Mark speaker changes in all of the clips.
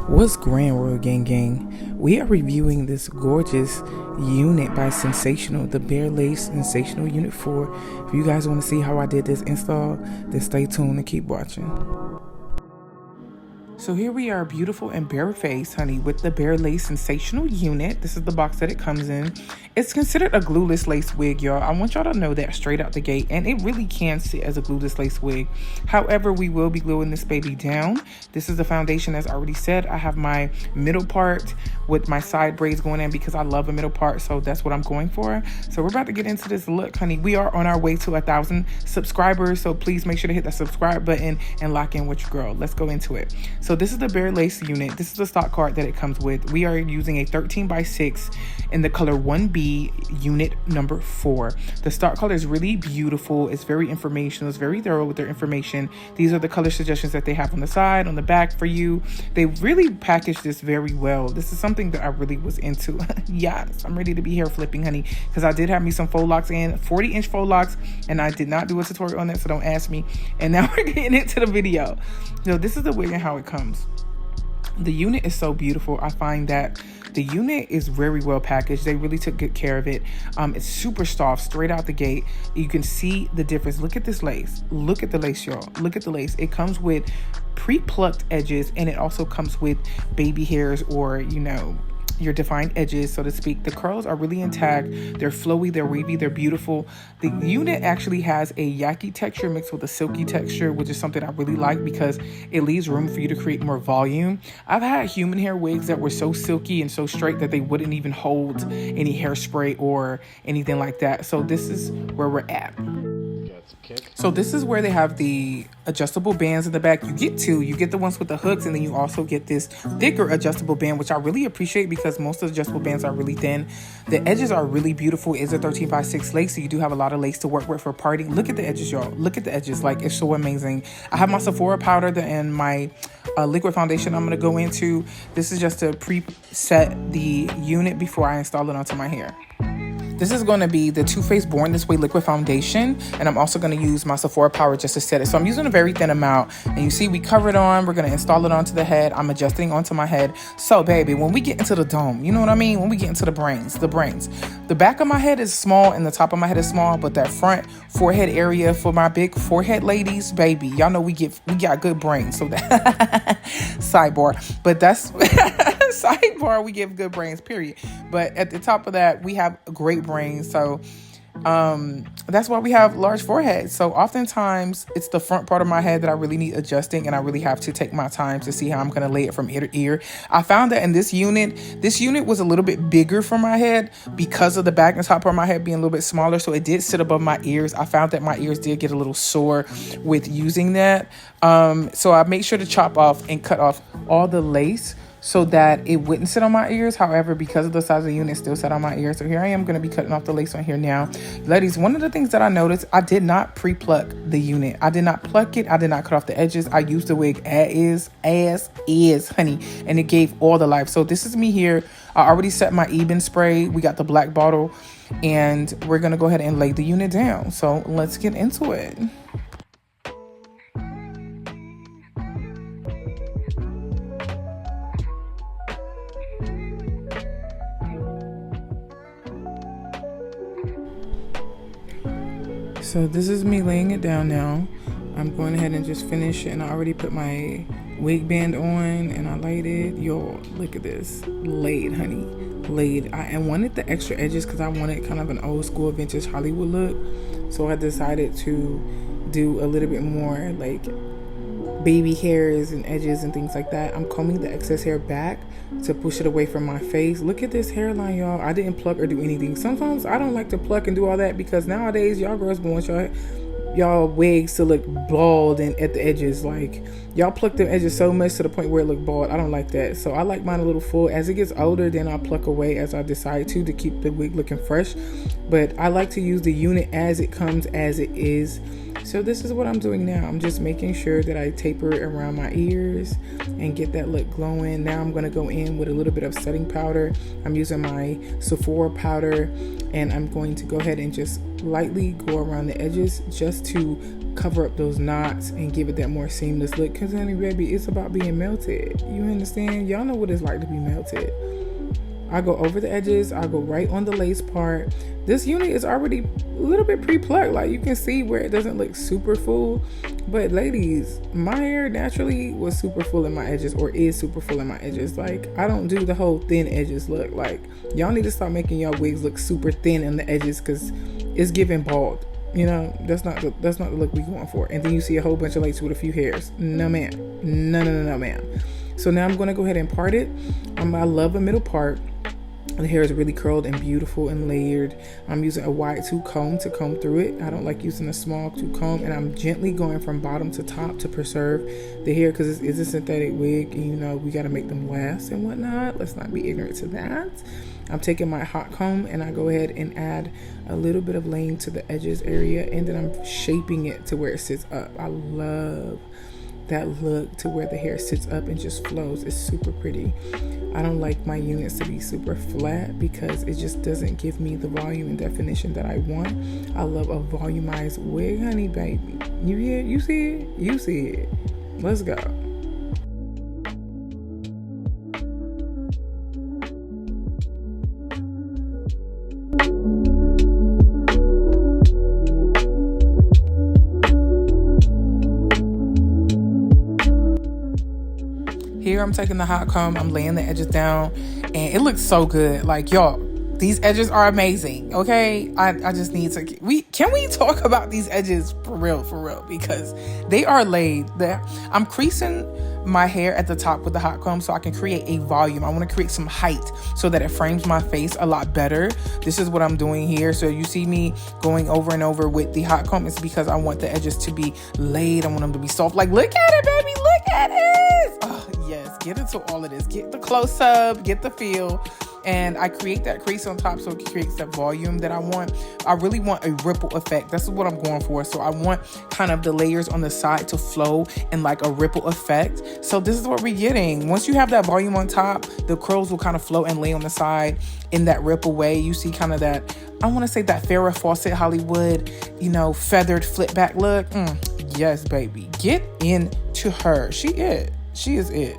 Speaker 1: What's grand, Royal Gang? We are reviewing this gorgeous unit by Sensational, the Bare Lace Sensational Unit 4. If you guys want to see how I did this install, then stay tuned and keep watching. So here we are, beautiful and barefaced, honey, with the Bare Lace Sensational Unit. This is the box that it comes in. It's considered a glueless lace wig, y'all. I want y'all to know that straight out the gate, and it really can sit as a glueless lace wig. However, we will be gluing this baby down. This is the foundation, as I already said. I have my middle part with my side braids going in because I love a middle part, so that's what I'm going for. So we're about to get into this look, honey. We are on our way to 1,000 subscribers, so please make sure to hit that subscribe button and lock in with your girl. Let's go into it. So this is the Bare Lace unit. This is the stock card that it comes with. We are using a 13x6 in the color 1B unit number 4. The stock color is really beautiful. It's very informational. It's very thorough with their information. These are the color suggestions that they have on the side, on the back for you. They really packaged this very well. This is something that I really was into. Yes, I'm ready to be hair flipping, honey, because I did have me some faux locks in, 40-inch faux locks, and I did not do a tutorial on that, so don't ask me. And now we're getting into the video. So this is the wig and how it comes. The unit is so beautiful. I find that the unit is very well packaged. They really took good care of it. It's super soft straight out the gate. You can see the difference. Look at this lace. Look at the lace, y'all. Look at the lace. It comes with pre-plucked edges, and it also comes with baby hairs, or, you know, your defined edges, so to speak. The curls are really intact. They're flowy, they're wavy, they're beautiful. The unit actually has a yucky texture mixed with a silky texture, which is something I really like because it leaves room for you to create more volume. I've had human hair wigs that were so silky and so straight that they wouldn't even hold any hairspray or anything like that. So this is where we're at. So this is where they have the adjustable bands in the back. You get two. You get the ones with the hooks, and then you also get this thicker adjustable band, which I really appreciate because most of the adjustable bands are really thin. The edges are really beautiful. It's a 13x6 lace, so you do have a lot of lace to work with for party. Look at the edges, y'all. Look at the edges. Like, it's so amazing. I have my Sephora powder and my liquid foundation I'm going to go into. This is just to preset the unit before I install it onto my hair. This is going to be the Too Faced Born This Way liquid foundation, and I'm also going to use my Sephora powder just to set it. So I'm using a very thin amount, and you see we cover it on. We're going to install it onto the head. I'm adjusting onto my head. So baby, when we get into the dome, you know what I mean? When we get into the brains, the back of my head is small and the top of my head is small, but that front forehead area for my big forehead ladies, baby, y'all know we got good brains. So that sidebar, but that's sidebar, we give good brains, period. But at the top of that, we have great brains. So that's why we have large foreheads. So oftentimes it's the front part of my head that I really need adjusting, and I really have to take my time to see how I'm going to lay it from ear to ear. I found that in this unit was a little bit bigger for my head because of the back and top part of my head being a little bit smaller. So it did sit above my ears. I found that my ears did get a little sore with using that. So I made sure to chop off and cut off all the lace so that it wouldn't sit on my ears. However, because of the size of the unit, it still sat on my ears. So here I am going to be cutting off the lace on here now. Ladies, one of the things that I noticed, I did not pre-pluck the unit. I did not pluck it. I did not cut off the edges. I used the wig as is, honey, and it gave all the life. So this is me here. I already set my EBIN spray. We got the black bottle, and we're going to go ahead and lay the unit down. So let's get into it. So this is me laying it down now. I'm going ahead and just finish it, and I already put my wig band on and I laid it. Yo, look at this. Laid, honey. Laid. I wanted the extra edges because I wanted kind of an old school vintage Hollywood look. So I decided to do a little bit more like baby hairs and edges and things like that. I'm combing the excess hair back to push it away from my face. Look at this hairline, y'all. I didn't pluck or do anything. Sometimes I don't like to pluck and do all that because nowadays y'all girls want y'all wigs to look bald and at the edges. Like, y'all pluck the edges so much to the point where it look bald. I don't like that. So I like mine a little full. As it gets older, then I'll pluck away as I decide to keep the wig looking fresh. But I like to use the unit as it comes, as it is. So this is what I'm doing now. I'm just making sure that I taper it around my ears and get that look glowing. Now I'm going to go in with a little bit of setting powder. I'm using my Sephora powder, and I'm going to go ahead and just lightly go around the edges just to cover up those knots and give it that more seamless look. Because honey baby, it's about being melted. You understand? Y'all know what it's like to be melted. I go over the edges. I go right on the lace part. This unit is already a little bit pre-plucked. Like you can see where it doesn't look super full. But ladies, my hair naturally was super full in my edges, or is super full in my edges. Like I don't do the whole thin edges look. Like y'all need to start making y'all wigs look super thin in the edges, because it's giving bald. You know, that's not the look we going for. And then you see a whole bunch of lace with a few hairs. No ma'am. No ma'am. So now I'm going to go ahead and part it. I love a middle part. The hair is really curled and beautiful and layered. I'm using a wide tooth comb to comb through it. I don't like using a small tooth comb, and I'm gently going from bottom to top to preserve the hair, because it's a synthetic wig, and you know we got to make them last and whatnot. Let's not be ignorant to that. I'm taking my hot comb and I go ahead and add a little bit of laying to the edges area, and then I'm shaping it to where it sits up. I love that look to where the hair sits up and just flows. It's super pretty. I don't like my units to be super flat because it just doesn't give me the volume and definition that I want. I love a volumized wig, honey baby. You hear? You see it? You see it. Let's go. Here I'm taking the hot comb, I'm laying the edges down, and it looks so good. Like y'all, these edges are amazing. Okay, I just need to can we talk about these edges for real, because they are laid. I'm creasing my hair at the top with the hot comb so I can create a volume. I want to create some height so that it frames my face a lot better. This is what I'm doing here. So you see me going over and over with the hot comb. It's because I want the edges to be laid. I want them to be soft. Like, look at it, baby. Look at it. Oh, yes. Get into all of this. Get the close up. Get the feel. And I create that crease on top so it creates that volume that I want. I really want a ripple effect. That's what I'm going for. So I want kind of the layers on the side to flow in like a ripple effect. So this is what we're getting. Once you have that volume on top, the curls will kind of flow and lay on the side in that ripple way. You see kind of that, I want to say that Farrah Fawcett Hollywood, feathered flip back look. Yes, baby. Get into her. She is it.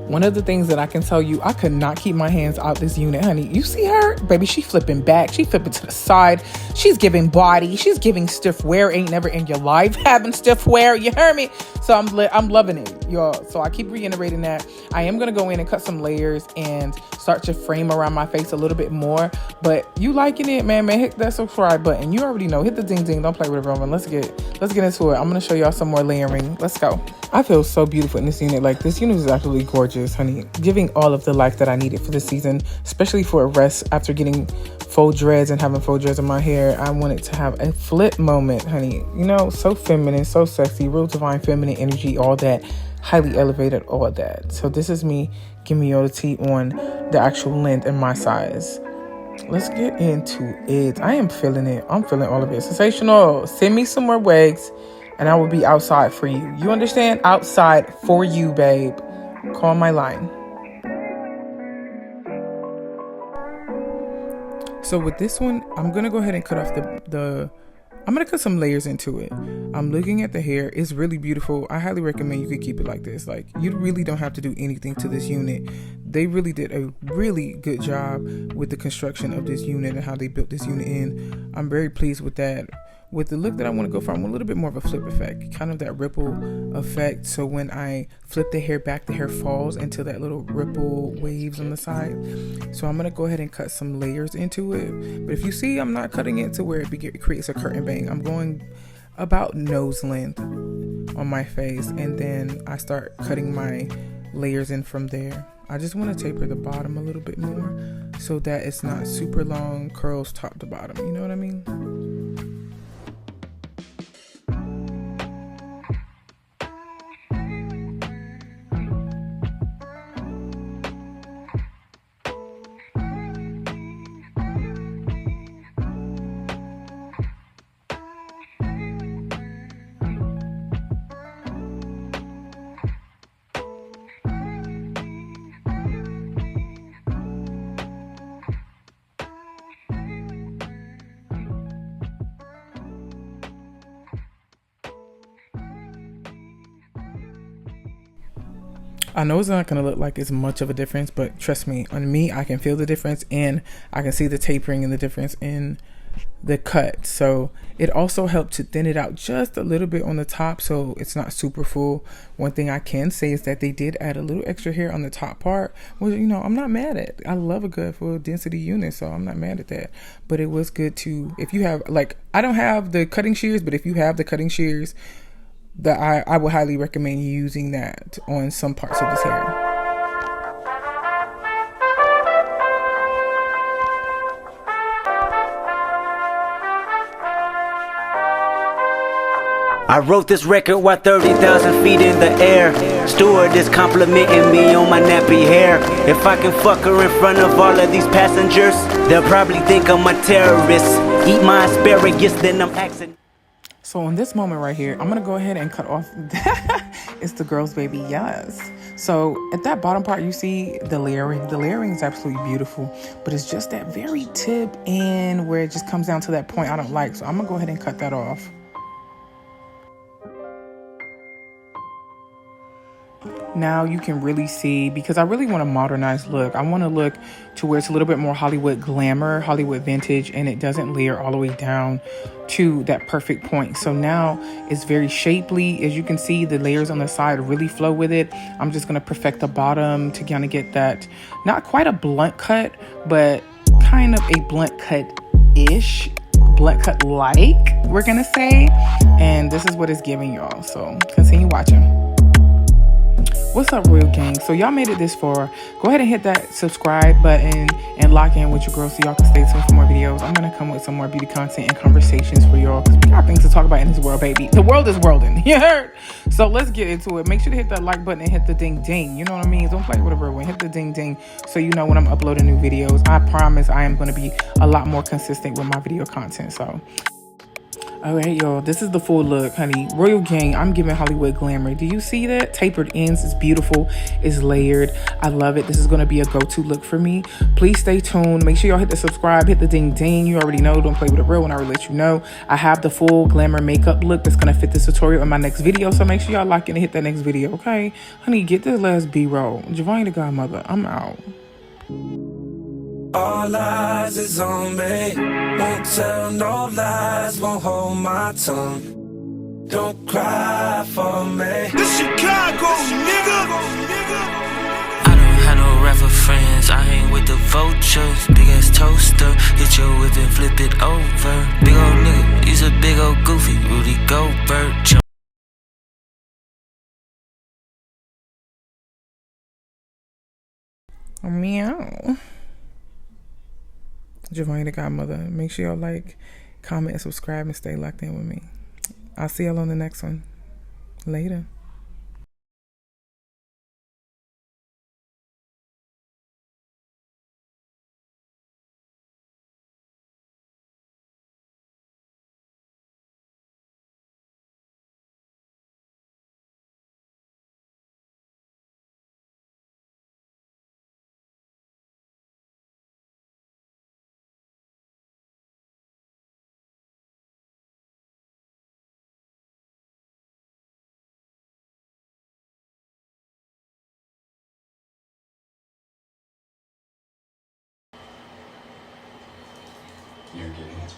Speaker 1: One of the things that I can tell you, I could not keep my hands out this unit, honey. You see her? Baby, she flipping back. She flipping to the side. She's giving body. She's giving stiff wear. Ain't never in your life having stiff wear. You heard me? So I'm loving it, y'all. So I keep reiterating that. I am going to go in and cut some layers and start to frame around my face a little bit more. But you liking it, man, hit that subscribe button. You already know. Hit the ding ding. Don't play with it, Roman. Let's get into it. I'm going to show y'all some more layering. Let's go. I feel so beautiful in this unit. Like, this unit is absolutely gorgeous, honey. Giving all of the life that I needed for this season, especially for a rest after getting faux dreads and having faux dreads in my hair. I wanted to have a flip moment, honey. So feminine, so sexy, real divine feminine energy, all that, highly elevated, all that. So this is me giving you all the tea on the actual length and my size. Let's get into it. I am feeling it. I'm feeling all of it. Sensational. Send me some more wigs and I will be outside for you. You understand? Outside for you, babe. Call my line. So with this one, I'm going to go ahead and cut off I'm going to cut some layers into it. I'm looking at the hair. It's really beautiful. I highly recommend you could keep it like this. Like, you really don't have to do anything to this unit. They really did a really good job with the construction of this unit and how they built this unit in. I'm very pleased with that. With the look that I want to go for, I want a little bit more of a flip effect, kind of that ripple effect. So when I flip the hair back, the hair falls into that little ripple waves on the side. So I'm going to go ahead and cut some layers into it. But if you see, I'm not cutting it to where it creates a curtain bang. I'm going about nose length on my face. And then I start cutting my layers in from there. I just want to taper the bottom a little bit more so that it's not super long curls top to bottom. You know what I mean? I know it's not going to look like it's much of a difference, but trust me, on me, I can feel the difference, and I can see the tapering and the difference in the cut. So it also helped to thin it out just a little bit on the top, so it's not super full. One thing I can say is that they did add a little extra hair on the top part, which, you know, I'm not mad at. I love a good full density unit, so I'm not mad at that. But it was good to, if you have, like, I don't have the cutting shears, but if you have the cutting shears, that I would highly recommend using that on some parts of this hair.
Speaker 2: I wrote this record while 30,000 feet in the air. Steward is complimenting me on my nappy hair. If I can fuck her in front of all of these passengers, they'll probably think I'm a terrorist. Eat my asparagus, then I'm axing.
Speaker 1: So in this moment right here, I'm going to go ahead and cut off. It's the girl's baby, yes. So at that bottom part, you see the layering. The layering is absolutely beautiful, but it's just that very tip in where it just comes down to that point I don't like. So I'm going to go ahead and cut that off. Now you can really see, because I really want a modernized look. I want to look to where it's a little bit more Hollywood glamour, Hollywood vintage, and it doesn't layer all the way down to that perfect point. So now it's very shapely. As you can see, the layers on the side really flow with it. I'm just going to perfect the bottom to kind of get that, not quite a blunt cut, but kind of a blunt cut-ish, blunt cut like, we're going to say. And this is what it's giving y'all. So continue watching. What's up, Royal Gang? So y'all made it this far. Go ahead and hit that subscribe button and lock in with your girl so y'all can stay tuned for more videos. I'm going to come with some more beauty content and conversations for y'all because we got things to talk about in this world, baby. The world is worlding. You heard? So let's get into it. Make sure to hit that like button and hit the ding ding. You know what I mean? Don't play with a real one. Hit the ding ding so you know when I'm uploading new videos. I promise I am going to be a lot more consistent with my video content. So all right, y'all, this is the full look, honey. Royal Gang, I'm giving Hollywood glamour. Do you see that? Tapered ends, it's beautiful, it's layered. I love it. This is going to be a go-to look for me. Please stay tuned. Make sure y'all hit the subscribe, hit the ding ding. You already know, don't play with a real one. I already let you know. I have the full glamour makeup look that's going to fit this tutorial in my next video. So make sure y'all lock in and hit that next video, okay? Honey, get this last B-roll. Gyvania, the Godmutha, I'm out.
Speaker 3: All eyes is on me. Won't tell no lies, won't hold my tongue. Don't cry for me. This Chicago, nigga.
Speaker 4: I don't have no rapper friends, I hang with the vultures. Big ass toaster, hit your whip and flip it over. Big old nigga, he's a big old goofy, Rudy Goldberg.
Speaker 1: Meow. Gyvania, the Godmutha. Make sure y'all like, comment, and subscribe and stay locked in with me. I'll see y'all on the next one. Later.
Speaker 5: You're getting it.